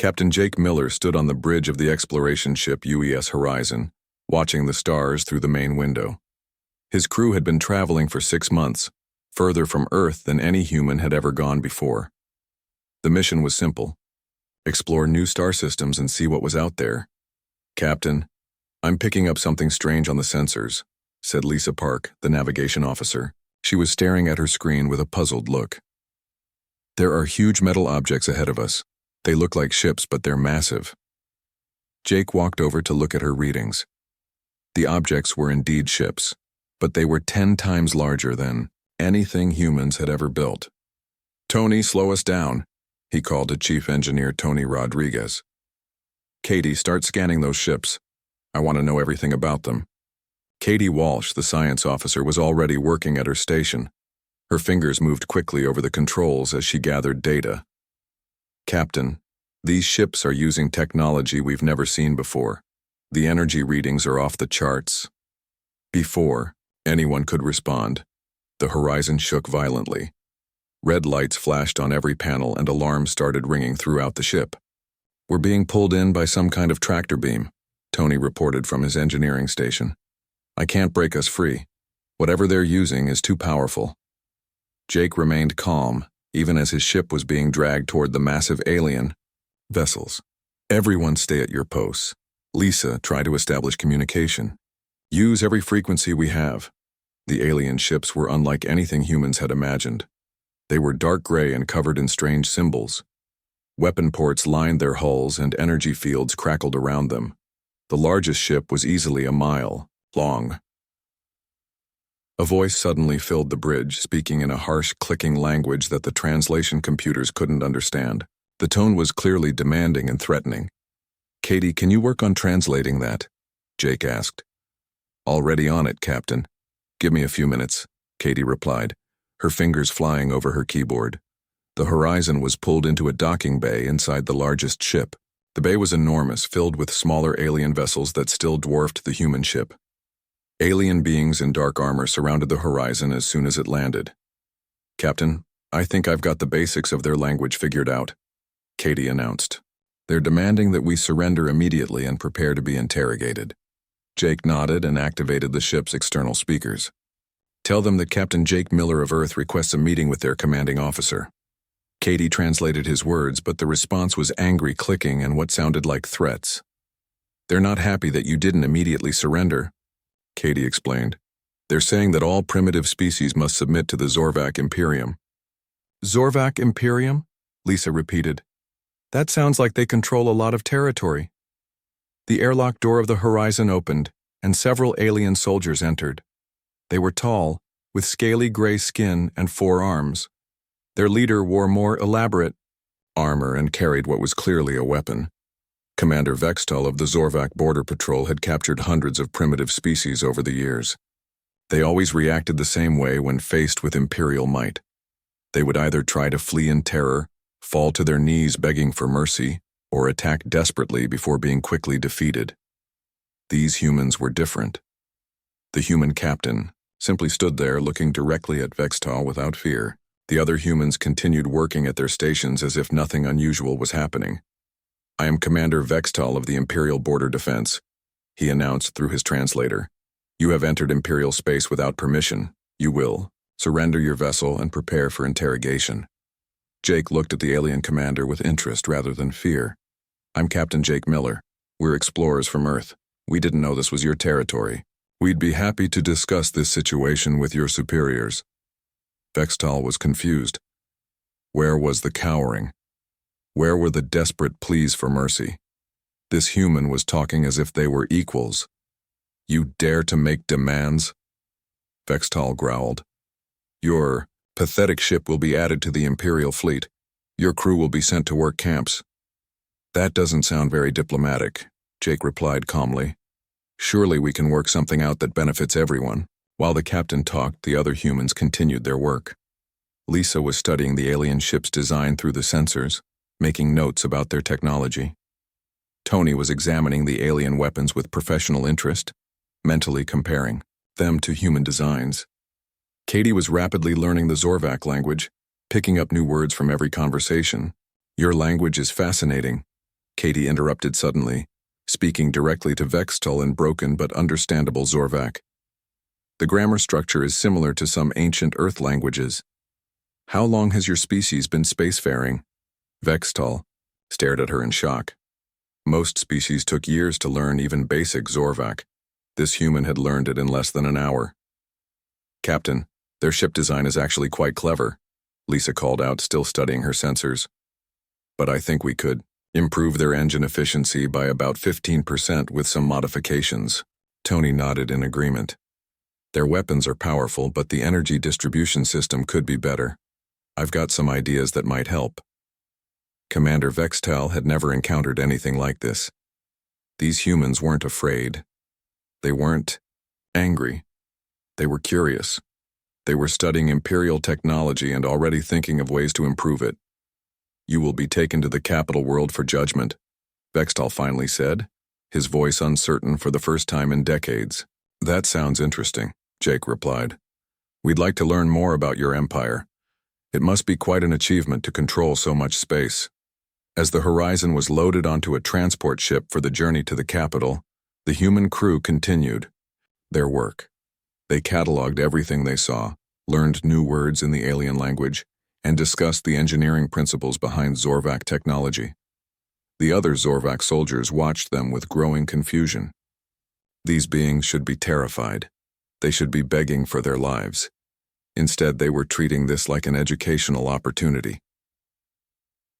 Captain Jake Miller stood on the bridge of the exploration ship UES Horizon, watching the stars through the main window. His crew had been traveling for 6 months, further from Earth than any human had ever gone before. The mission was simple: explore new star systems and see what was out there. "Captain, I'm picking up something strange on the sensors," said Lisa Park, the navigation officer. She was staring at her screen with a puzzled look. "There are huge metal objects ahead of us. They look like ships, but they're massive." Jake walked over to look at her readings. The objects were indeed ships, but they were 10 times larger than anything humans had ever built. "Tony, slow us down," he called to Chief Engineer Tony Rodriguez. "Katie, start scanning those ships. I want to know everything about them." Katie Walsh, the science officer, was already working at her station. Her fingers moved quickly over the controls as she gathered data. "Captain, these ships are using technology we've never seen before. The energy readings are off the charts." Before anyone could respond, the horizon shook violently. Red lights flashed on every panel and alarms started ringing throughout the ship. "We're being pulled in by some kind of tractor beam," Tony reported from his engineering station. "I can't break us free. Whatever they're using is too powerful." Jake remained calm, even as his ship was being dragged toward the massive alien vessels. "Everyone stay at your posts. Lisa, try to establish communication. Use every frequency we have." The alien ships were unlike anything humans had imagined. They were dark gray and covered in strange symbols. Weapon ports lined their hulls and energy fields crackled around them. The largest ship was easily a mile long. A voice suddenly filled the bridge, speaking in a harsh, clicking language that the translation computers couldn't understand. The tone was clearly demanding and threatening. "Katie, can you work on translating that?" Jake asked. "Already on it, Captain. Give me a few minutes," Katie replied, her fingers flying over her keyboard. The Horizon was pulled into a docking bay inside the largest ship. The bay was enormous, filled with smaller alien vessels that still dwarfed the human ship. Alien beings in dark armor surrounded the Horizon as soon as it landed. "Captain, I think I've got the basics of their language figured out," Katie announced. "They're demanding that we surrender immediately and prepare to be interrogated." Jake nodded and activated the ship's external speakers. "Tell them that Captain Jake Miller of Earth requests a meeting with their commanding officer." Katie translated his words, but the response was angry clicking and what sounded like threats. "They're not happy that you didn't immediately surrender," Katie explained. "They're saying that all primitive species must submit to the Zorvac Imperium." "Zorvac Imperium?" Lisa repeated. "That sounds like they control a lot of territory." The airlock door of the Horizon opened, and several alien soldiers entered. They were tall, with scaly gray skin and 4 arms. Their leader wore more elaborate armor and carried what was clearly a weapon. Commander Vextal of the Zorvac Border Patrol had captured hundreds of primitive species over the years. They always reacted the same way when faced with Imperial might. They would either try to flee in terror, fall to their knees begging for mercy, or attack desperately before being quickly defeated. These humans were different. The human captain simply stood there looking directly at Vextal without fear. The other humans continued working at their stations as if nothing unusual was happening. "I am Commander Vextal of the Imperial Border Defense," he announced through his translator. "You have entered Imperial space without permission. You will surrender your vessel and prepare for interrogation." Jake looked at the alien commander with interest rather than fear. "I'm Captain Jake Miller. We're explorers from Earth. We didn't know this was your territory. We'd be happy to discuss this situation with your superiors." Vextal was confused. Where was the cowering? Where were the desperate pleas for mercy? This human was talking as if they were equals. "You dare to make demands?" Vextal growled. "Your pathetic ship will be added to the Imperial fleet. Your crew will be sent to work camps." "That doesn't sound very diplomatic," Jake replied calmly. "Surely we can work something out that benefits everyone." While the captain talked, the other humans continued their work. Lisa was studying the alien ship's design through the sensors, making notes about their technology. Tony was examining the alien weapons with professional interest, mentally comparing them to human designs. Katie was rapidly learning the Zorvac language, picking up new words from every conversation. "Your language is fascinating," Katie interrupted suddenly, speaking directly to Vextal in broken but understandable Zorvak. The grammar structure is similar to some ancient Earth languages. How long has your species been spacefaring? Vextal stared at her in shock. Most species took years to learn even basic Zorvak. This human had learned it in less than an hour. Captain, their ship design is actually quite clever, Lisa called out, still studying her sensors. But I think we could improve their engine efficiency by about 15% with some modifications. Tony nodded in agreement. Their weapons are powerful, but the energy distribution system could be better. I've got some ideas that might help. Commander Vextal had never encountered anything like this. These humans weren't afraid. They weren't angry. They were curious. They were studying Imperial technology and already thinking of ways to improve it. You will be taken to the capital world for judgment, Vextal finally said, his voice uncertain for the first time in decades. That sounds interesting, Jake replied. We'd like to learn more about your empire. It must be quite an achievement to control so much space. As the Horizon was loaded onto a transport ship for the journey to the capital, the human crew continued their work. They cataloged everything they saw, learned new words in the alien language, and discussed the engineering principles behind Zorvak technology. The other Zorvak soldiers watched them with growing confusion. These beings should be terrified. They should be begging for their lives. Instead, they were treating this like an educational opportunity.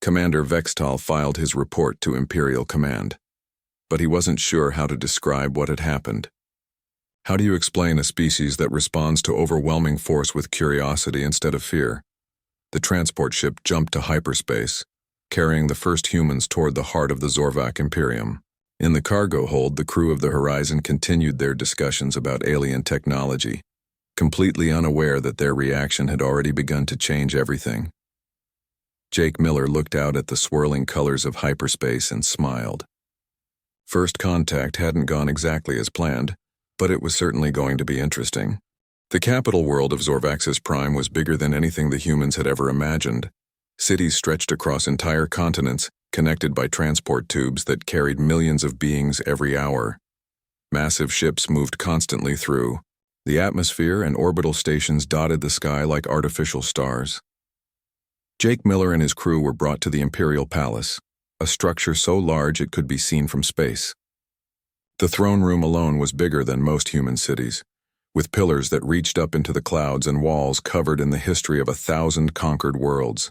Commander Vextal filed his report to Imperial Command, but he wasn't sure how to describe what had happened. How do you explain a species that responds to overwhelming force with curiosity instead of fear? The transport ship jumped to hyperspace, carrying the first humans toward the heart of the Zorvak Imperium. In the cargo hold, the crew of the Horizon continued their discussions about alien technology, completely unaware that their reaction had already begun to change everything. Jake Miller looked out at the swirling colors of hyperspace and smiled. First contact hadn't gone exactly as planned, but it was certainly going to be interesting. The capital world of Zorvax's Prime was bigger than anything the humans had ever imagined. Cities stretched across entire continents, connected by transport tubes that carried millions of beings every hour. Massive ships moved constantly through. The atmosphere and orbital stations dotted the sky like artificial stars. Jake Miller and his crew were brought to the Imperial Palace, a structure so large it could be seen from space. The throne room alone was bigger than most human cities, with pillars that reached up into the clouds and walls covered in the history of 1,000 conquered worlds.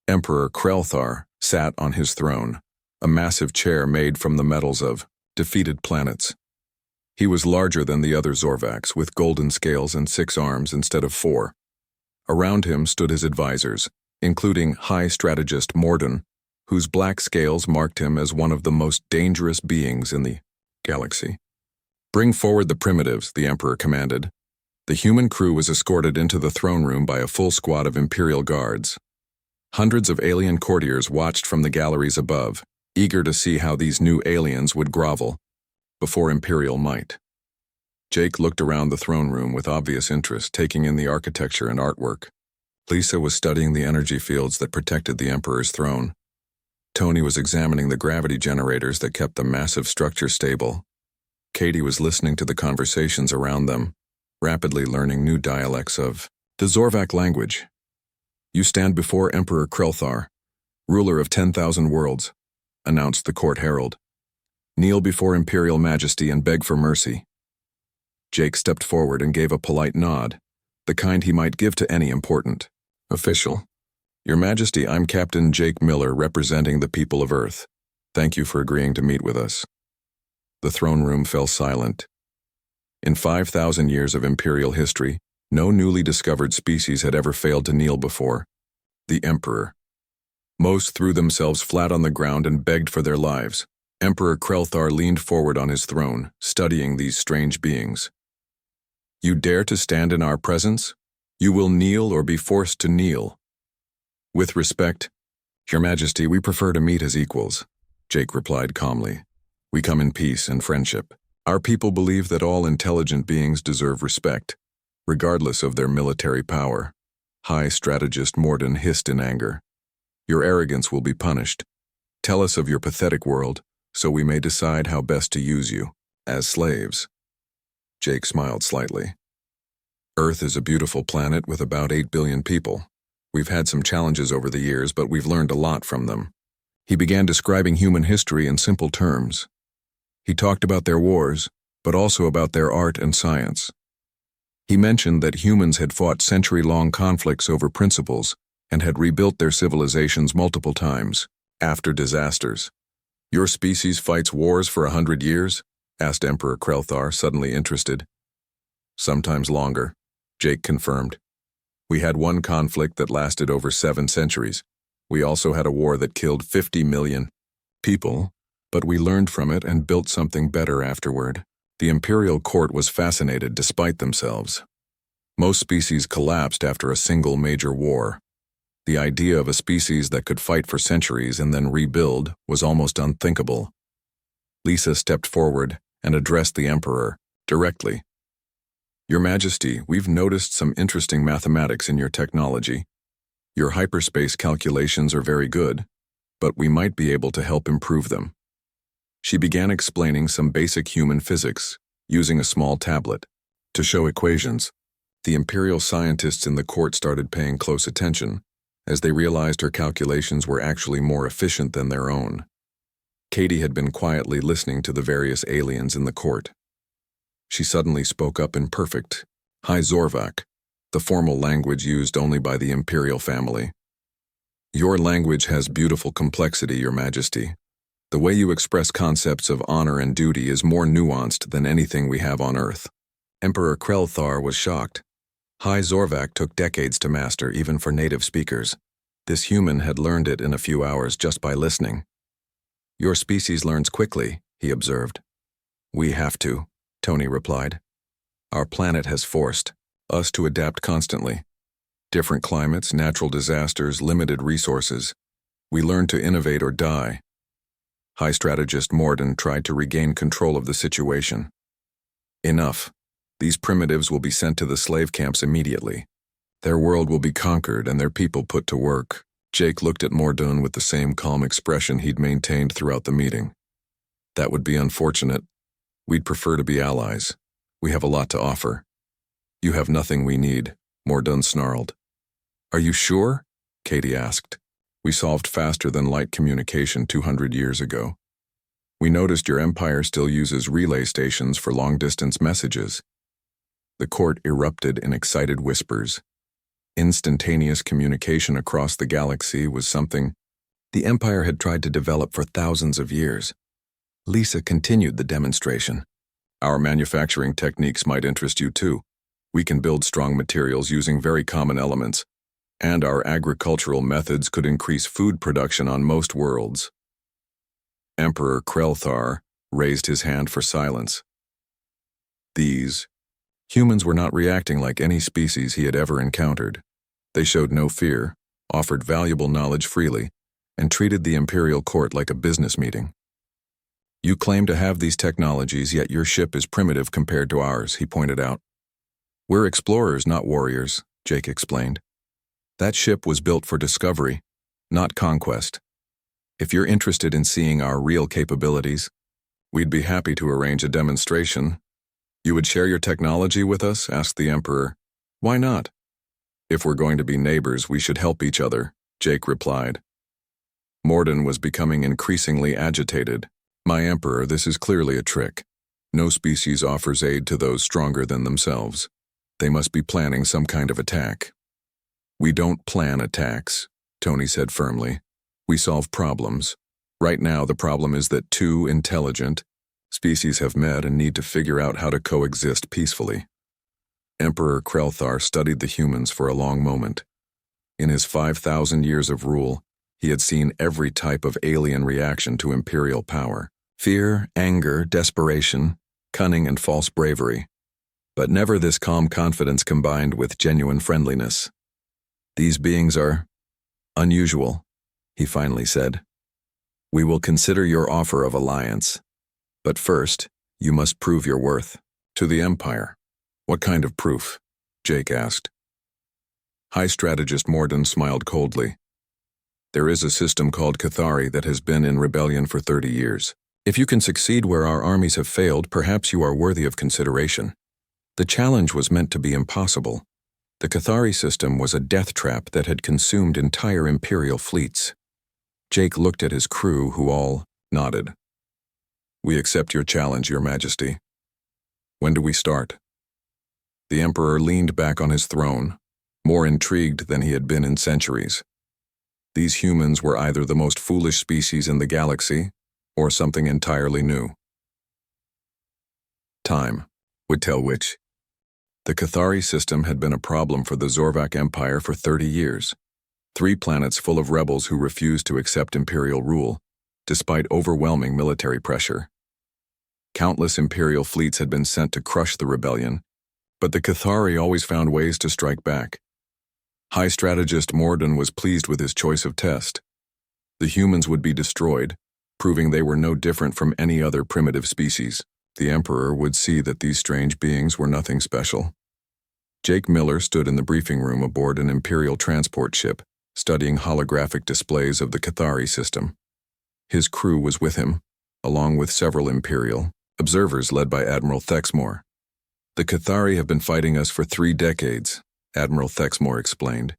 Emperor Krelthar sat on his throne, a massive chair made from the metals of defeated planets. He was larger than the other Zorvaks, with golden scales and 6 arms instead of 4. Around him stood his advisors, including High Strategist Morden, whose black scales marked him as one of the most dangerous beings in the galaxy. Bring forward the primitives, the Emperor commanded. The human crew was escorted into the throne room by a full squad of Imperial guards. Hundreds of alien courtiers watched from the galleries above, eager to see how these new aliens would grovel before Imperial might. Jake looked around the throne room with obvious interest, taking in the architecture and artwork. Lisa was studying the energy fields that protected the Emperor's throne. Tony was examining the gravity generators that kept the massive structure stable. Katie was listening to the conversations around them, rapidly learning new dialects of the Zorvak language. You stand before Emperor Krelthar, ruler of 10,000 worlds, announced the court herald. Kneel before Imperial Majesty and beg for mercy. Jake stepped forward and gave a polite nod, the kind he might give to any important official. Your Majesty, I'm Captain Jake Miller, representing the people of Earth. Thank you for agreeing to meet with us. The throne room fell silent. In 5,000 years of Imperial history, no newly discovered species had ever failed to kneel before the Emperor. Most threw themselves flat on the ground and begged for their lives. Emperor Krelthar leaned forward on his throne, studying these strange beings. You dare to stand in our presence? You will kneel or be forced to kneel. With respect, Your Majesty, we prefer to meet as equals, Jake replied calmly. We come in peace and friendship. Our people believe that all intelligent beings deserve respect, regardless of their military power. High Strategist Morden hissed in anger. Your arrogance will be punished. Tell us of your pathetic world, so we may decide how best to use you, as slaves." Jake smiled slightly. "Earth is a beautiful planet with about 8 billion people. We've had some challenges over the years, but we've learned a lot from them." He began describing human history in simple terms. He talked about their wars, but also about their art and science. He mentioned that humans had fought century-long conflicts over principles and had rebuilt their civilizations multiple times, after disasters. "Your species fights wars for 100 years?" asked Emperor Krelthar, suddenly interested. "Sometimes longer," Jake confirmed. "We had one conflict that lasted over 7 centuries. We also had a war that killed 50 million people, but we learned from it and built something better afterward." The imperial court was fascinated despite themselves. Most species collapsed after a single major war. The idea of a species that could fight for centuries and then rebuild was almost unthinkable. Lisa stepped forward and addressed the Emperor directly. "Your Majesty, we've noticed some interesting mathematics in your technology. Your hyperspace calculations are very good, but we might be able to help improve them." She began explaining some basic human physics, using a small tablet, to show equations. The imperial scientists in the court started paying close attention, as they realized her calculations were actually more efficient than their own. Katie had been quietly listening to the various aliens in the court. She suddenly spoke up in perfect High Zorvak, the formal language used only by the imperial family. "Your language has beautiful complexity, Your Majesty. The way you express concepts of honor and duty is more nuanced than anything we have on Earth." Emperor Krelthar was shocked. High Zorvak took decades to master, even for native speakers. This human had learned it in a few hours just by listening. "Your species learns quickly," he observed. "We have to," Tony replied. "Our planet has forced us to adapt constantly. Different climates, natural disasters, limited resources. We learn to innovate or die." High Strategist Morden tried to regain control of the situation. "Enough. These primitives will be sent to the slave camps immediately. Their world will be conquered and their people put to work." Jake looked at Morden with the same calm expression he'd maintained throughout the meeting. "That would be unfortunate. We'd prefer to be allies. We have a lot to offer." "You have nothing we need," Morden snarled. "Are you sure?" Katie asked. "We solved faster than light communication 200 years ago. We noticed your empire still uses relay stations for long-distance messages." The court erupted in excited whispers. Instantaneous communication across the galaxy was something the Empire had tried to develop for thousands of years. Lisa continued the demonstration. "Our manufacturing techniques might interest you too. We can build strong materials using very common elements, and our agricultural methods could increase food production on most worlds." Emperor Krelthar raised his hand for silence. These humans were not reacting like any species he had ever encountered. They showed no fear, offered valuable knowledge freely, and treated the imperial court like a business meeting. "You claim to have these technologies, yet your ship is primitive compared to ours," he pointed out. "We're explorers, not warriors," Jake explained. "That ship was built for discovery, not conquest. If you're interested in seeing our real capabilities, we'd be happy to arrange a demonstration." "You would share your technology with us?" asked the Emperor. "Why not? If we're going to be neighbors, we should help each other," Jake replied. Morden was becoming increasingly agitated. "My Emperor, this is clearly a trick. No species offers aid to those stronger than themselves. They must be planning some kind of attack." "We don't plan attacks," Tony said firmly. "We solve problems. Right now, the problem is that two intelligent species have met and need to figure out how to coexist peacefully." Emperor Krelthar studied the humans for a long moment. In his 5,000 years of rule, he had seen every type of alien reaction to imperial power: fear, anger, desperation, cunning, and false bravery. But never this calm confidence combined with genuine friendliness. "These beings are unusual," he finally said. "We will consider your offer of alliance. But first, you must prove your worth to the Empire." "What kind of proof?" Jake asked. High Strategist Morden smiled coldly. There is a system called Cathari that has been in rebellion for 30 years. If you can succeed where our armies have failed, perhaps you are worthy of consideration. The challenge was meant to be impossible. The Cathari system was a death trap that had consumed entire Imperial fleets. Jake looked at his crew, who all nodded. We accept your challenge, Your Majesty. When do we start? The Emperor leaned back on his throne, more intrigued than he had been in centuries. These humans were either the most foolish species in the galaxy, or something entirely new. Time would tell which. The Cathari system had been a problem for the Zorvak Empire for 30 years. 3 planets full of rebels who refused to accept Imperial rule, despite overwhelming military pressure. Countless Imperial fleets had been sent to crush the rebellion, but the Cathari always found ways to strike back. High Strategist Morden was pleased with his choice of test. The humans would be destroyed, proving they were no different from any other primitive species. The Emperor would see that these strange beings were nothing special. Jake Miller stood in the briefing room aboard an Imperial transport ship, studying holographic displays of the Cathari system. His crew was with him, along with several Imperial observers led by Admiral Thexmore. The Cathari have been fighting us for 3 decades, Admiral Thexmore explained.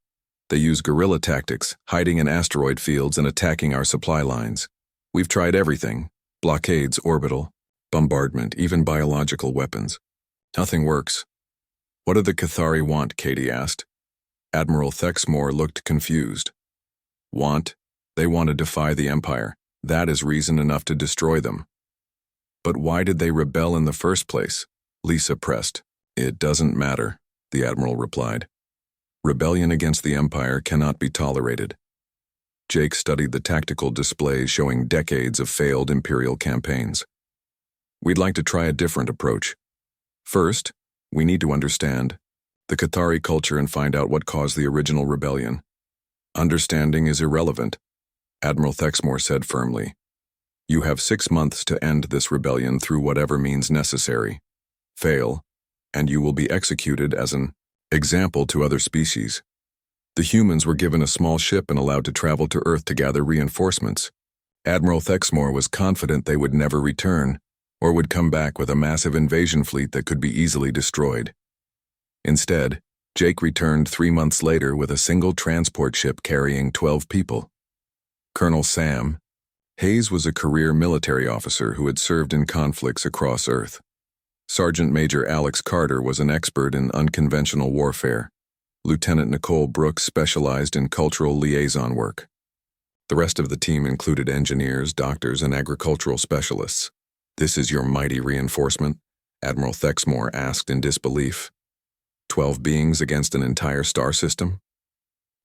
They use guerrilla tactics, hiding in asteroid fields and attacking our supply lines. We've tried everything: blockades, orbital, bombardment, even biological weapons. Nothing works. What do the Cathari want? Katie asked. Admiral Thexmore looked confused. Want? They want to defy the Empire. That is reason enough to destroy them. But why did they rebel in the first place? Lisa pressed. It doesn't matter, the Admiral replied. Rebellion against the Empire cannot be tolerated. Jake studied the tactical displays showing decades of failed Imperial campaigns. We'd like to try a different approach. First, we need to understand the Cathari culture and find out what caused the original rebellion. Understanding is irrelevant, Admiral Thexmore said firmly. You have 6 months to end this rebellion through whatever means necessary. Fail, and you will be executed as an example to other species. The humans were given a small ship and allowed to travel to Earth to gather reinforcements. Admiral Thexmore was confident they would never return, or would come back with a massive invasion fleet that could be easily destroyed. Instead, Jake returned 3 months later with a single transport ship carrying 12 people. Colonel Sam Hayes was a career military officer who had served in conflicts across Earth. Sergeant Major Alex Carter was an expert in unconventional warfare. Lieutenant Nicole Brooks specialized in cultural liaison work. The rest of the team included engineers, doctors, and agricultural specialists. This is your mighty reinforcement? Admiral Thexmore asked in disbelief. 12 beings against an entire star system?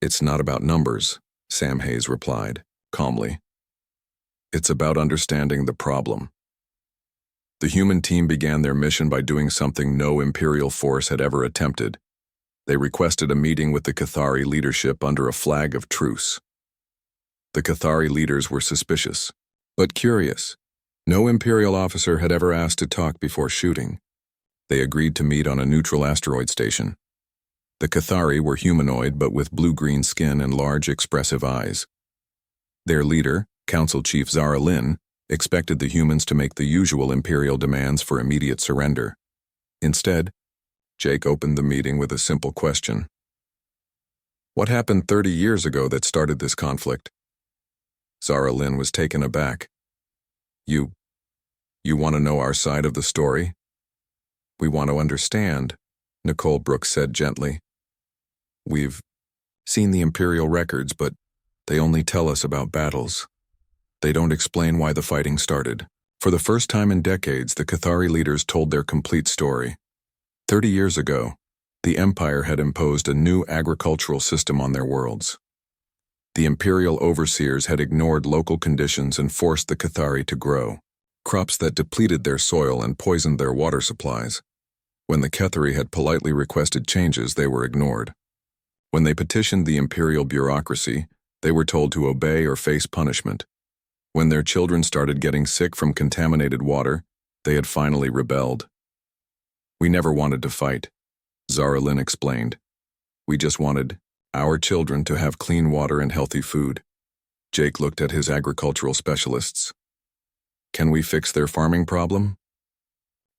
It's not about numbers, Sam Hayes replied, calmly. It's about understanding the problem. The human team began their mission by doing something no Imperial force had ever attempted. They requested a meeting with the Cathari leadership under a flag of truce. The Cathari leaders were suspicious, but curious. No Imperial officer had ever asked to talk before shooting. They agreed to meet on a neutral asteroid station. The Cathari were humanoid but with blue-green skin and large expressive eyes. Their leader, Council Chief Zara Lynn, expected the humans to make the usual Imperial demands for immediate surrender. Instead, Jake opened the meeting with a simple question. What happened 30 years ago that started this conflict? Zara Lynn was taken aback. You want to know our side of the story? We want to understand, Nicole Brooks said gently. We've seen the Imperial records, but they only tell us about battles. They don't explain why the fighting started. For the first time in decades, the Cathari leaders told their complete story. 30 years ago, the Empire had imposed a new agricultural system on their worlds. The Imperial overseers had ignored local conditions and forced the Cathari to grow crops that depleted their soil and poisoned their water supplies. When the Cathari had politely requested changes, they were ignored. When they petitioned the Imperial bureaucracy, they were told to obey or face punishment. When their children started getting sick from contaminated water, they had finally rebelled. We never wanted to fight, Zara Lynn explained. We just wanted our children to have clean water and healthy food. Jake looked at his agricultural specialists. Can we fix their farming problem?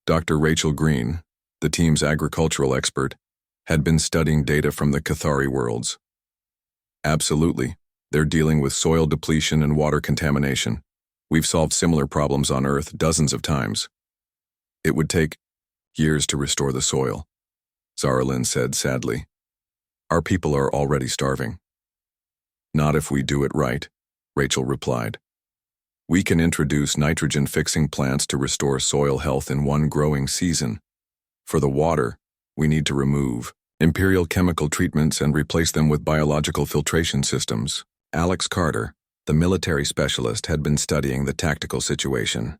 Dr. Rachel Green, the team's agricultural expert, had been studying data from the Cathari worlds. Absolutely. They're dealing with soil depletion and water contamination. We've solved similar problems on Earth dozens of times. It would take years to restore the soil, Zaralyn said sadly. Our people are already starving. Not if we do it right, Rachel replied. We can introduce nitrogen-fixing plants to restore soil health in one growing season. For the water, we need to remove imperial chemical treatments and replace them with biological filtration systems. Alex Carter, the military specialist, had been studying the tactical situation.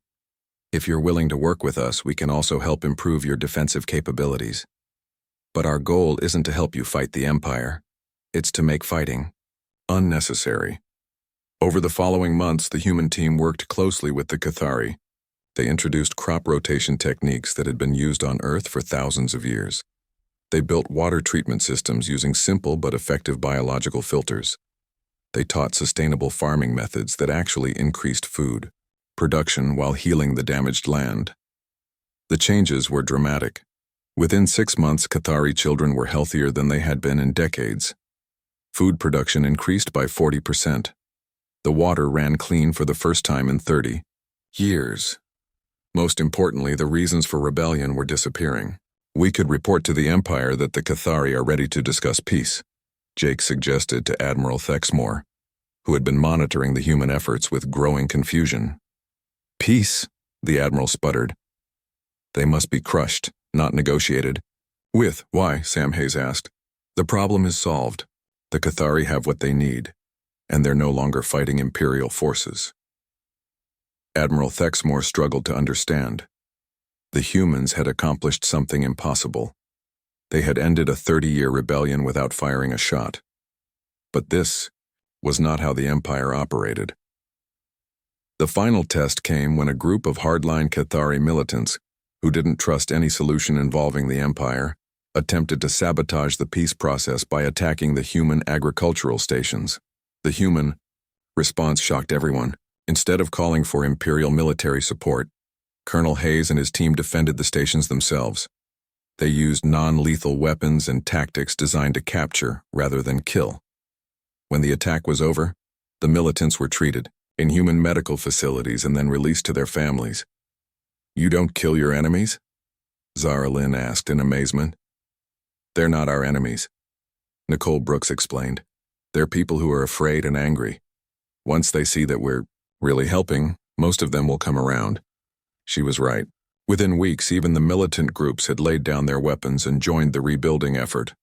If you're willing to work with us, we can also help improve your defensive capabilities. But our goal isn't to help you fight the Empire. It's to make fighting unnecessary. Over the following months, the human team worked closely with the Cathari. They introduced crop rotation techniques that had been used on Earth for thousands of years. They built water treatment systems using simple but effective biological filters. They taught sustainable farming methods that actually increased food production while healing the damaged land. The changes were dramatic. Within 6 months, Cathari children were healthier than they had been in decades. Food production increased by 40%. The water ran clean for the first time in 30 years. Most importantly, the reasons for rebellion were disappearing. We could report to the Empire that the Cathari are ready to discuss peace, Jake suggested to Admiral Thexmore, who had been monitoring the human efforts with growing confusion. Peace, the Admiral sputtered. They must be crushed, not negotiated. With, why? Sam Hayes asked. The problem is solved. The Cathari have what they need, and they're no longer fighting Imperial forces. Admiral Thexmore struggled to understand. The humans had accomplished something impossible. They had ended a 30-year rebellion without firing a shot. But this was not how the Empire operated. The final test came when a group of hardline Cathari militants, who didn't trust any solution involving the Empire, attempted to sabotage the peace process by attacking the human agricultural stations. The human response shocked everyone. Instead of calling for Imperial military support, Colonel Hayes and his team defended the stations themselves. They used non-lethal weapons and tactics designed to capture rather than kill. When the attack was over, the militants were treated in human medical facilities and then released to their families. You don't kill your enemies? Zaralyn asked in amazement. They're not our enemies, Nicole Brooks explained. They're people who are afraid and angry. Once they see that we're really helping, most of them will come around. She was right. Within weeks, even the militant groups had laid down their weapons and joined the rebuilding effort.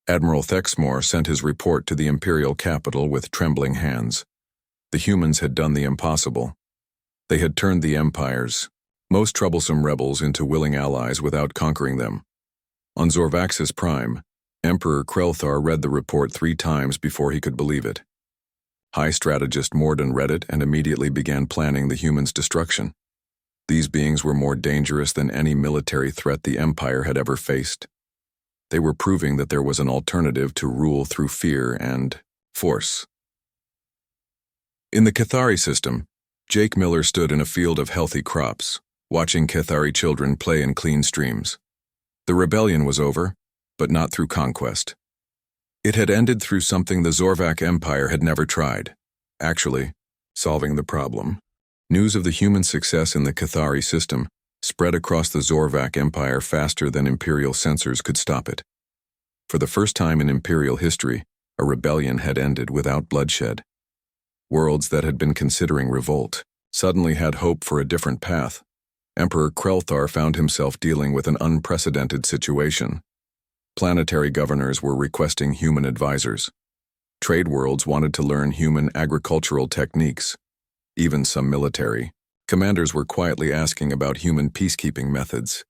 Admiral Thexmore sent his report to the Imperial capital with trembling hands. The humans had done the impossible. They had turned the Empire's most troublesome rebels into willing allies without conquering them. On Zorvaxis Prime, Emperor Krelthar read the report 3 times before he could believe it. High strategist Morden read it and immediately began planning the humans' destruction. These beings were more dangerous than any military threat the Empire had ever faced. They were proving that there was an alternative to rule through fear and force. In the Cathari system, Jake Miller stood in a field of healthy crops, watching Cathari children play in clean streams. The rebellion was over, but not through conquest. It had ended through something the Zorvak Empire had never tried. Actually, solving the problem. News of the human success in the Cathari system spread across the Zorvak Empire faster than Imperial censors could stop it. For the first time in Imperial history, a rebellion had ended without bloodshed. Worlds that had been considering revolt suddenly had hope for a different path. Emperor Krelthar found himself dealing with an unprecedented situation. Planetary governors were requesting human advisors. Trade worlds wanted to learn human agricultural techniques. Even some military commanders were quietly asking about human peacekeeping methods.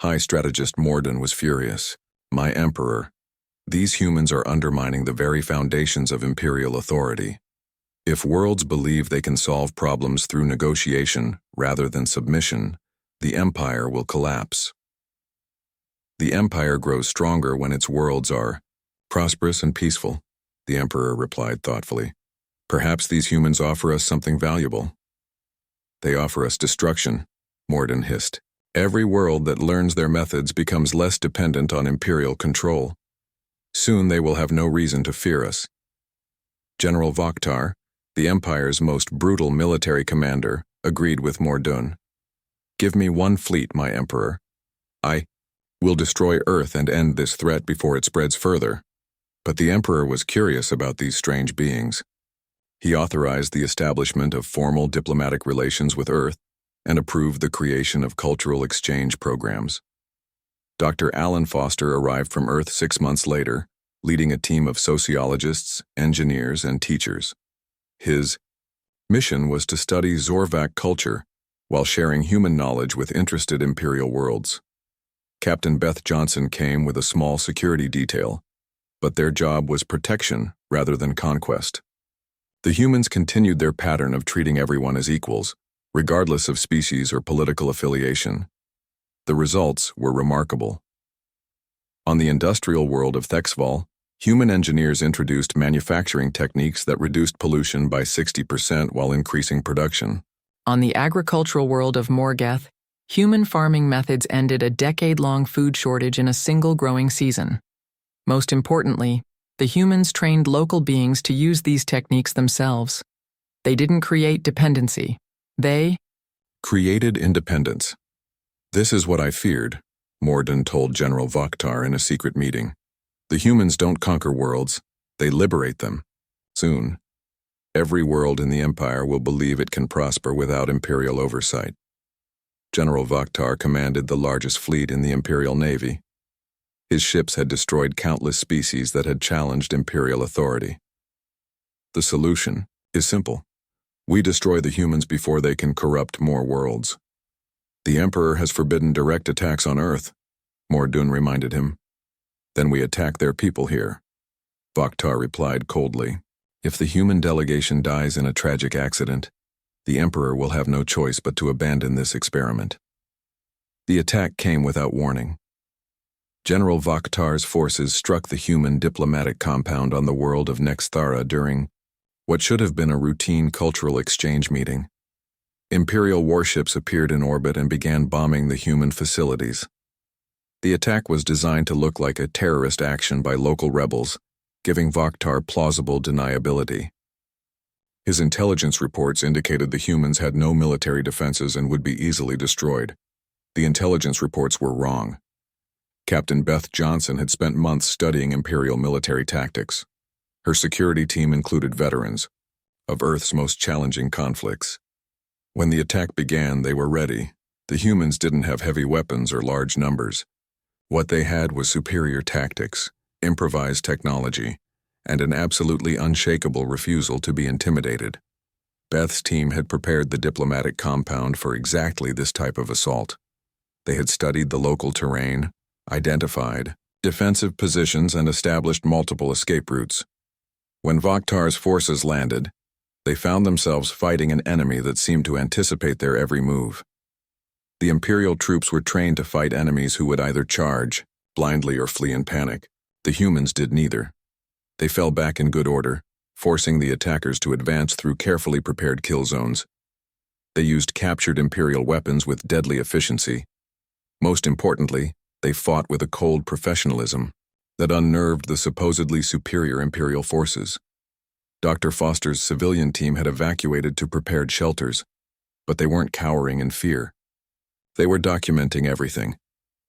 High strategist Morden was furious. My emperor, these humans are undermining the very foundations of imperial authority. If worlds believe they can solve problems through negotiation rather than submission, the empire will collapse. The empire grows stronger when its worlds are prosperous and peaceful, the emperor replied thoughtfully. Perhaps these humans offer us something valuable. They offer us destruction, Morden hissed. Every world that learns their methods becomes less dependent on Imperial control. Soon they will have no reason to fear us. General Vokhtar, the Empire's most brutal military commander, agreed with Morden. Give me one fleet, my Emperor. I will destroy Earth and end this threat before it spreads further. But the Emperor was curious about these strange beings. He authorized the establishment of formal diplomatic relations with Earth and approved the creation of cultural exchange programs. Dr. Alan Foster arrived from Earth 6 months later, leading a team of sociologists, engineers, and teachers. His mission was to study Zorvak culture while sharing human knowledge with interested Imperial worlds. Captain Beth Johnson came with a small security detail, but their job was protection rather than conquest. The humans continued their pattern of treating everyone as equals, regardless of species or political affiliation. The results were remarkable. On the industrial world of Thexval, human engineers introduced manufacturing techniques that reduced pollution by 60% while increasing production. On the agricultural world of Morgeth, human farming methods ended a decade-long food shortage in a single growing season. Most importantly, the humans trained local beings to use these techniques themselves. They didn't create dependency. They created independence. This is what I feared, Morden told General Vokhtar in a secret meeting. The humans don't conquer worlds, they liberate them. Soon, every world in the Empire will believe it can prosper without Imperial oversight. General Vokhtar commanded the largest fleet in the Imperial Navy. His ships had destroyed countless species that had challenged Imperial authority. The solution is simple. We destroy the humans before they can corrupt more worlds. The Emperor has forbidden direct attacks on Earth, Morden reminded him. Then we attack their people here. Vokhtar replied coldly. If the human delegation dies in a tragic accident, the Emperor will have no choice but to abandon this experiment. The attack came without warning. General Vokhtar's forces struck the human diplomatic compound on the world of Nexthara during what should have been a routine cultural exchange meeting. Imperial warships appeared in orbit and began bombing the human facilities. The attack was designed to look like a terrorist action by local rebels, giving Vokhtar plausible deniability. His intelligence reports indicated the humans had no military defenses and would be easily destroyed. The intelligence reports were wrong. Captain Beth Johnson had spent months studying Imperial military tactics. Her security team included veterans of Earth's most challenging conflicts. When the attack began, they were ready. The humans didn't have heavy weapons or large numbers. What they had was superior tactics, improvised technology, and an absolutely unshakable refusal to be intimidated. Beth's team had prepared the diplomatic compound for exactly this type of assault. They had studied the local terrain, identified defensive positions, and established multiple escape routes. When Vokhtar's forces landed, they found themselves fighting an enemy that seemed to anticipate their every move. The Imperial troops were trained to fight enemies who would either charge, blindly, or flee in panic. The humans did neither. They fell back in good order, forcing the attackers to advance through carefully prepared kill zones. They used captured Imperial weapons with deadly efficiency. Most importantly, they fought with a cold professionalism that unnerved the supposedly superior Imperial forces. Dr. Foster's civilian team had evacuated to prepared shelters, but they weren't cowering in fear. They were documenting everything,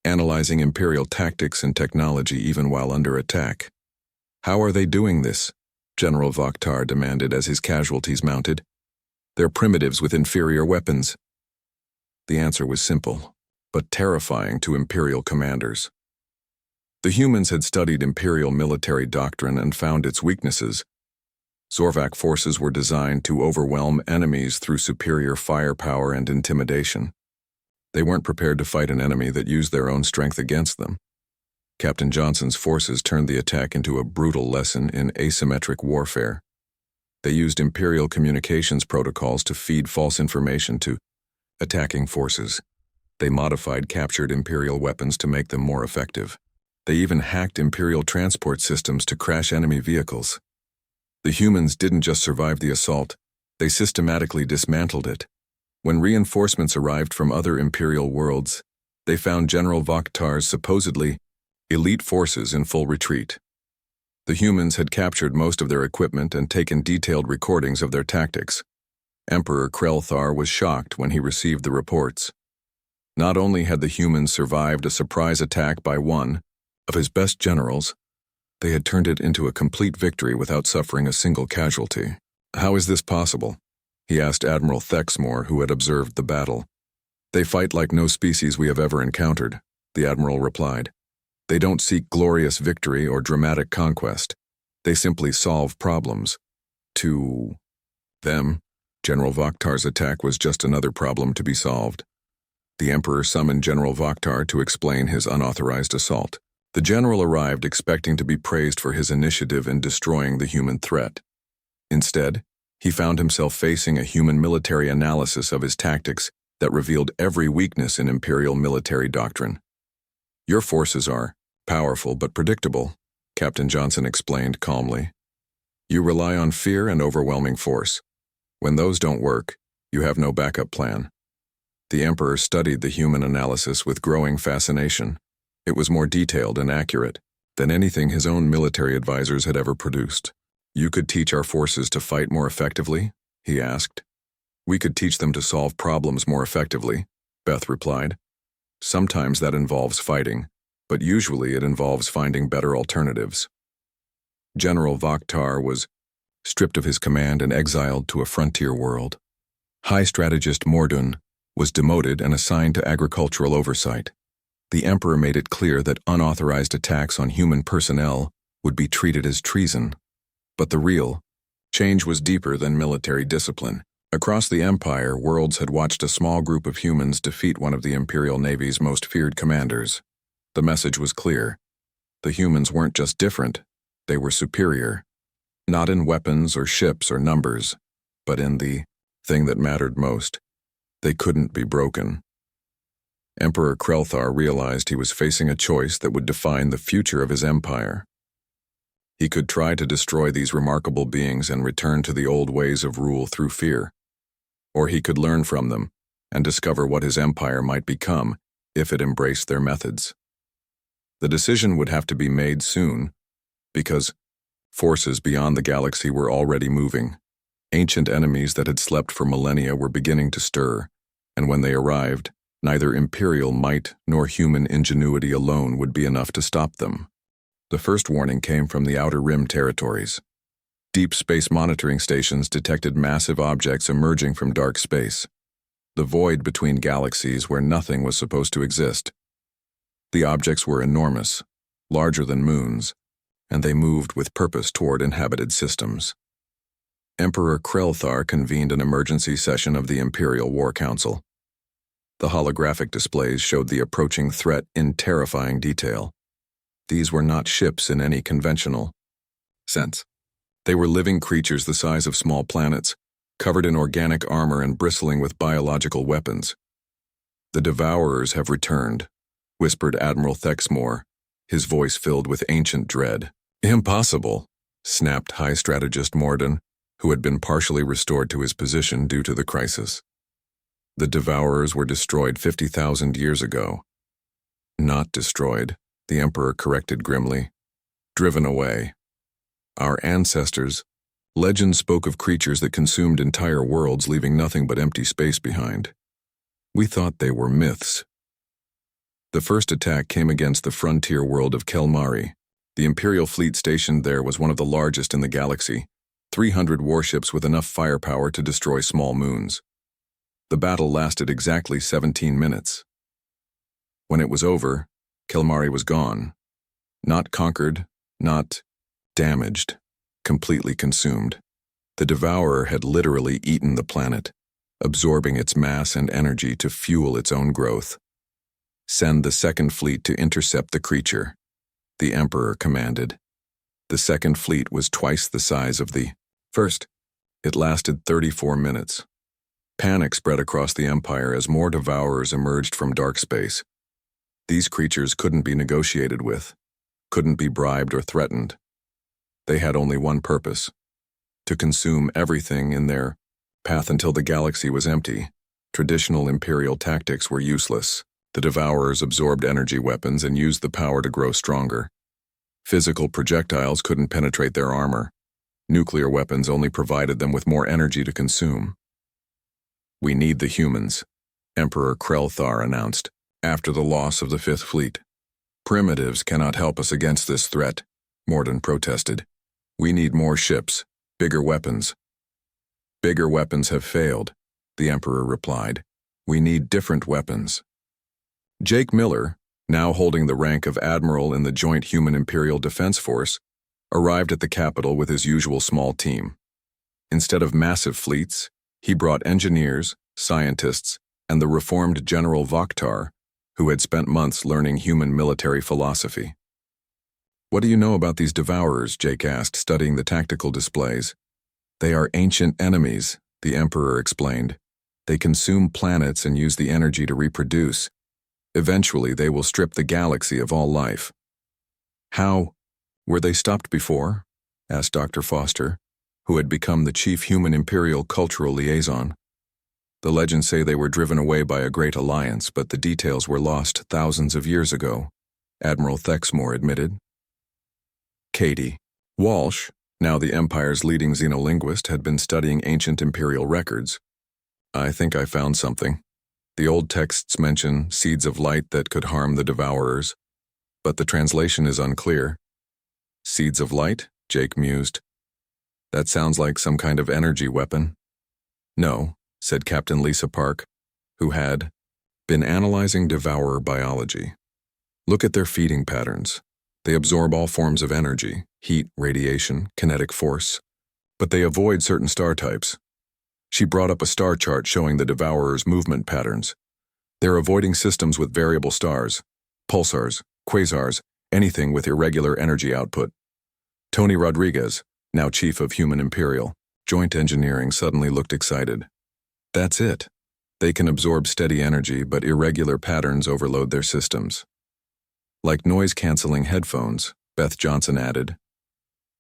analyzing Imperial tactics and technology even while under attack. How are they doing this? General Vokhtar demanded as his casualties mounted. They're primitives with inferior weapons. The answer was simple, but terrifying to Imperial commanders. The humans had studied Imperial military doctrine and found its weaknesses. Zorvak forces were designed to overwhelm enemies through superior firepower and intimidation. They weren't prepared to fight an enemy that used their own strength against them. Captain Johnson's forces turned the attack into a brutal lesson in asymmetric warfare. They used Imperial communications protocols to feed false information to attacking forces. They modified captured Imperial weapons to make them more effective. They even hacked Imperial transport systems to crash enemy vehicles. The humans didn't just survive the assault, they systematically dismantled it. When reinforcements arrived from other Imperial worlds, they found General Vakhtar's supposedly elite forces in full retreat. The humans had captured most of their equipment and taken detailed recordings of their tactics. Emperor Krelthar was shocked when he received the reports. Not only had the humans survived a surprise attack by one of his best generals, they had turned it into a complete victory without suffering a single casualty. "How is this possible?" he asked Admiral Thexmore, who had observed the battle. "They fight like no species we have ever encountered," the admiral replied. "They don't seek glorious victory or dramatic conquest. They simply solve problems. To them, General Vakhtar's attack was just another problem to be solved." The Emperor summoned General Vakhtar to explain his unauthorized assault. The general arrived expecting to be praised for his initiative in destroying the human threat. Instead, he found himself facing a human military analysis of his tactics that revealed every weakness in Imperial military doctrine. "Your forces are powerful but predictable," Captain Johnson explained calmly. "You rely on fear and overwhelming force. When those don't work, you have no backup plan." The Emperor studied the human analysis with growing fascination. It was more detailed and accurate than anything his own military advisors had ever produced. "You could teach our forces to fight more effectively?" he asked. "We could teach them to solve problems more effectively," Beth replied. "Sometimes that involves fighting, but usually it involves finding better alternatives." General Vakhtar was stripped of his command and exiled to a frontier world. High Strategist Mordun was demoted and assigned to agricultural oversight. The Emperor made it clear that unauthorized attacks on human personnel would be treated as treason. But the real change was deeper than military discipline. Across the Empire, worlds had watched a small group of humans defeat one of the Imperial Navy's most feared commanders. The message was clear. The humans weren't just different, they were superior. Not in weapons or ships or numbers, but in the thing that mattered most. They couldn't be broken. Emperor Krelthar realized he was facing a choice that would define the future of his empire. He could try to destroy these remarkable beings and return to the old ways of rule through fear. Or he could learn from them and discover what his empire might become if it embraced their methods. The decision would have to be made soon, because forces beyond the galaxy were already moving. Ancient enemies that had slept for millennia were beginning to stir, and when they arrived, neither imperial might nor human ingenuity alone would be enough to stop them. The first warning came from the Outer Rim territories. Deep space monitoring stations detected massive objects emerging from dark space, the void between galaxies where nothing was supposed to exist. The objects were enormous, larger than moons, and they moved with purpose toward inhabited systems. Emperor Krelthar convened an emergency session of the Imperial War Council. The holographic displays showed the approaching threat in terrifying detail. These were not ships in any conventional sense. They were living creatures the size of small planets, covered in organic armor and bristling with biological weapons. "The Devourers have returned," whispered Admiral Thexmore, his voice filled with ancient dread. "Impossible," snapped High Strategist Morden, who had been partially restored to his position due to the crisis. "The Devourers were destroyed 50,000 years ago." "Not destroyed," the Emperor corrected grimly. "Driven away. Our ancestors, legend spoke of creatures that consumed entire worlds, leaving nothing but empty space behind. We thought they were myths." The first attack came against the frontier world of Kelmari. The Imperial fleet stationed there was one of the largest in the galaxy, 300 warships with enough firepower to destroy small moons. The battle lasted exactly 17 minutes. When it was over, Kelmari was gone. Not conquered, not damaged, completely consumed. The Devourer had literally eaten the planet, absorbing its mass and energy to fuel its own growth. "Send the second fleet to intercept the creature," the Emperor commanded. The second fleet was twice the size of the first. It lasted 34 minutes. Panic spread across the Empire as more Devourers emerged from dark space. These creatures couldn't be negotiated with, couldn't be bribed or threatened. They had only one purpose: to consume everything in their path until the galaxy was empty. Traditional Imperial tactics were useless. The Devourers absorbed energy weapons and used the power to grow stronger. Physical projectiles couldn't penetrate their armor. Nuclear weapons only provided them with more energy to consume. "We need the humans," Emperor Krelthar announced, after the loss of the Fifth Fleet. "Primitives cannot help us against this threat," Morden protested. "We need more ships, bigger weapons." "Bigger weapons have failed," the Emperor replied. "We need different weapons." Jake Miller, now holding the rank of Admiral in the Joint Human-Imperial Defense Force, arrived at the capital with his usual small team. Instead of massive fleets, he brought engineers, scientists, and the reformed General Vokhtar, who had spent months learning human military philosophy. "What do you know about these Devourers?" Jake asked, studying the tactical displays. "They are ancient enemies," the Emperor explained. "They consume planets and use the energy to reproduce. Eventually, they will strip the galaxy of all life." "How? Were they stopped before?" asked Dr. Foster, who had become the chief human Imperial cultural liaison. "The legends say they were driven away by a great alliance, but the details were lost thousands of years ago," Admiral Thexmore admitted. Katie Walsh, now the Empire's leading xenolinguist, had been studying ancient Imperial records. "I think I found something. The old texts mention seeds of light that could harm the Devourers, but the translation is unclear." "Seeds of light?" Jake mused. "That sounds like some kind of energy weapon." "No," said Captain Lisa Park, who had been analyzing Devourer biology. "Look at their feeding patterns. They absorb all forms of energy, heat, radiation, kinetic force, but they avoid certain star types." She brought up a star chart showing the Devourers' movement patterns. "They're avoiding systems with variable stars, pulsars, quasars, anything with irregular energy output." Tony Rodriguez, now chief of Human Imperial Joint Engineering, suddenly looked excited. "That's it. They can absorb steady energy, but irregular patterns overload their systems." "Like noise-canceling headphones," Beth Johnson added.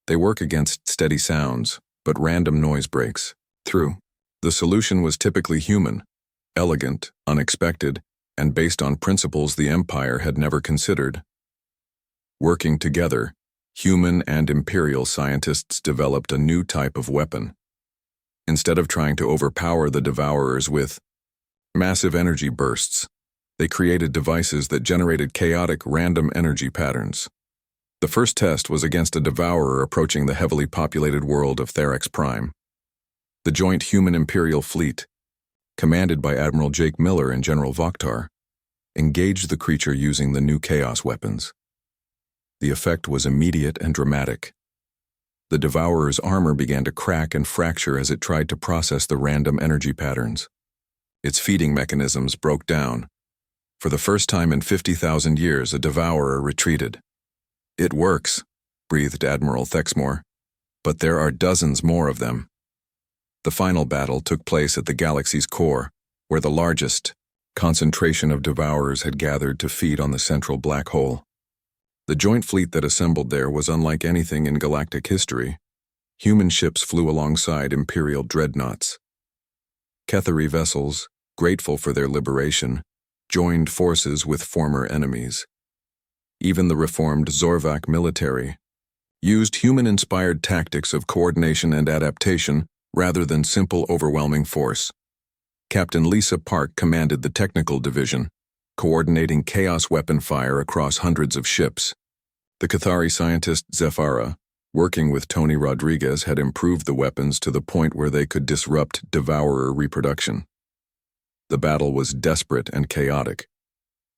"They work against steady sounds, but random noise breaks through." The solution was typically human, elegant, unexpected, and based on principles the Empire had never considered. Working together, human and Imperial scientists developed a new type of weapon. Instead of trying to overpower the Devourers with massive energy bursts, they created devices that generated chaotic, random energy patterns. The first test was against a Devourer approaching the heavily populated world of Therex Prime. The joint Human-Imperial fleet, commanded by Admiral Jake Miller and General Vokhtar, engaged the creature using the new chaos weapons. The effect was immediate and dramatic. The Devourer's armor began to crack and fracture as it tried to process the random energy patterns. Its feeding mechanisms broke down. For the first time in 50,000 years, a Devourer retreated. "It works," breathed Admiral Thexmore, "but there are dozens more of them." The final battle took place at the galaxy's core, where the largest concentration of Devourers had gathered to feed on the central black hole. The joint fleet that assembled there was unlike anything in galactic history. Human ships flew alongside Imperial dreadnoughts. Kethari vessels, grateful for their liberation, joined forces with former enemies. Even the reformed Zorvak military used human-inspired tactics of coordination and adaptation rather than simple overwhelming force. Captain Lisa Park commanded the technical division, coordinating chaos weapon fire across hundreds of ships. The Cathari scientist Zephyra, working with Tony Rodriguez, had improved the weapons to the point where they could disrupt Devourer reproduction. The battle was desperate and chaotic.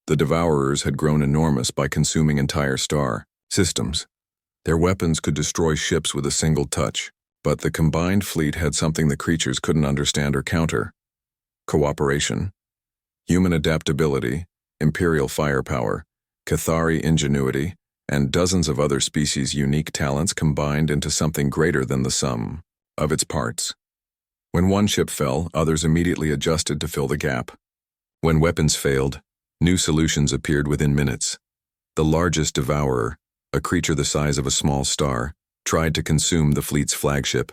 The Devourers had grown enormous by consuming entire star systems. Their weapons could destroy ships with a single touch. But the combined fleet had something the creatures couldn't understand or counter: cooperation, human adaptability, Imperial firepower, Cathari ingenuity, and dozens of other species' unique talents combined into something greater than the sum of its parts. When one ship fell, others immediately adjusted to fill the gap. When weapons failed, new solutions appeared within minutes. The largest Devourer, a creature the size of a small star, tried to consume the fleet's flagship.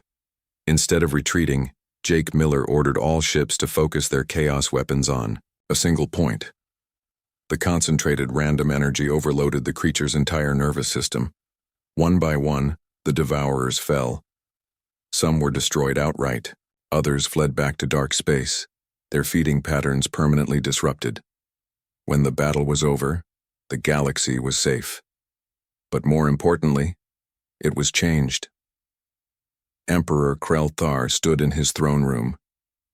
Instead of retreating, Jake Miller ordered all ships to focus their chaos weapons on a single point. The concentrated random energy overloaded the creature's entire nervous system. One by one, the devourers fell. Some were destroyed outright, others fled back to dark space, their feeding patterns permanently disrupted. When the battle was over, the galaxy was safe. But more importantly, it was changed. Emperor Krelthar stood in his throne room,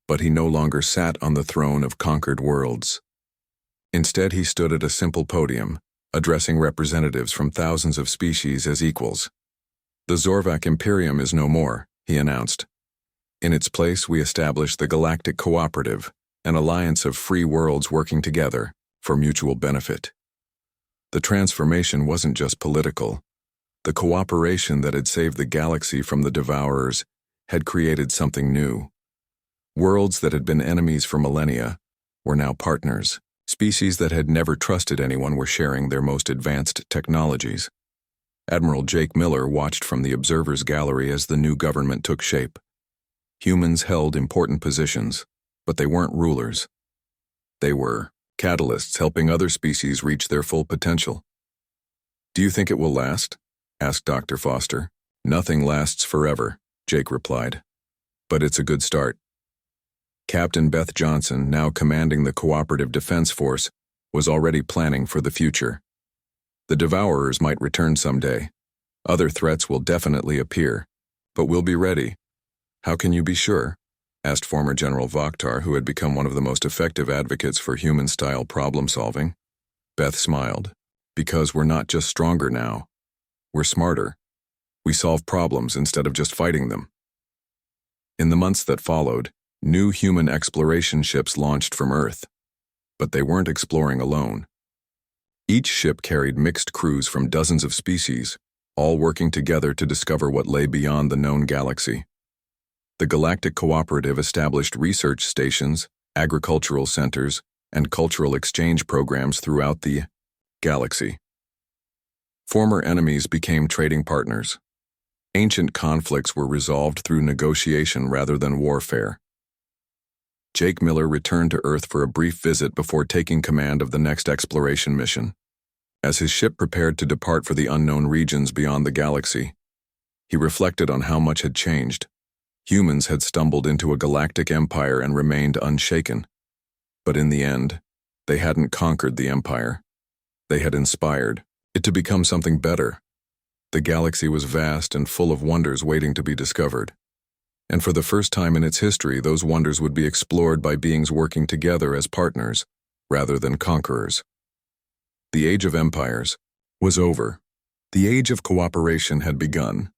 but he no longer sat on the throne of conquered worlds. Instead, he stood at a simple podium, addressing representatives from thousands of species as equals. "The Zorvak Imperium is no more," he announced. "In its place, we establish the Galactic Cooperative, an alliance of free worlds working together for mutual benefit." The transformation wasn't just political. The cooperation that had saved the galaxy from the devourers had created something new. Worlds that had been enemies for millennia were now partners. Species that had never trusted anyone were sharing their most advanced technologies. Admiral Jake Miller watched from the observer's gallery as the new government took shape. Humans held important positions, but they weren't rulers. They were catalysts helping other species reach their full potential. "Do you think it will last?" asked Dr. Foster. "Nothing lasts forever," Jake replied. "But it's a good start." Captain Beth Johnson, now commanding the Cooperative Defense Force, was already planning for the future. The devourers might return someday. Other threats will definitely appear, but we'll be ready. "How can you be sure?" asked former General Vokhtar, who had become one of the most effective advocates for human-style problem-solving. Beth smiled. "Because we're not just stronger now. We're smarter. We solve problems instead of just fighting them." In the months that followed, new human exploration ships launched from Earth. But they weren't exploring alone. Each ship carried mixed crews from dozens of species, all working together to discover what lay beyond the known galaxy. The Galactic Cooperative established research stations, agricultural centers, and cultural exchange programs throughout the galaxy. Former enemies became trading partners. Ancient conflicts were resolved through negotiation rather than warfare. Jake Miller returned to Earth for a brief visit before taking command of the next exploration mission. As his ship prepared to depart for the unknown regions beyond the galaxy, he reflected on how much had changed. Humans had stumbled into a galactic empire and remained unshaken. But in the end, they hadn't conquered the empire. They had inspired it to become something better. The galaxy was vast and full of wonders waiting to be discovered. And for the first time in its history, those wonders would be explored by beings working together as partners, rather than conquerors. The Age of Empires was over. The Age of Cooperation had begun.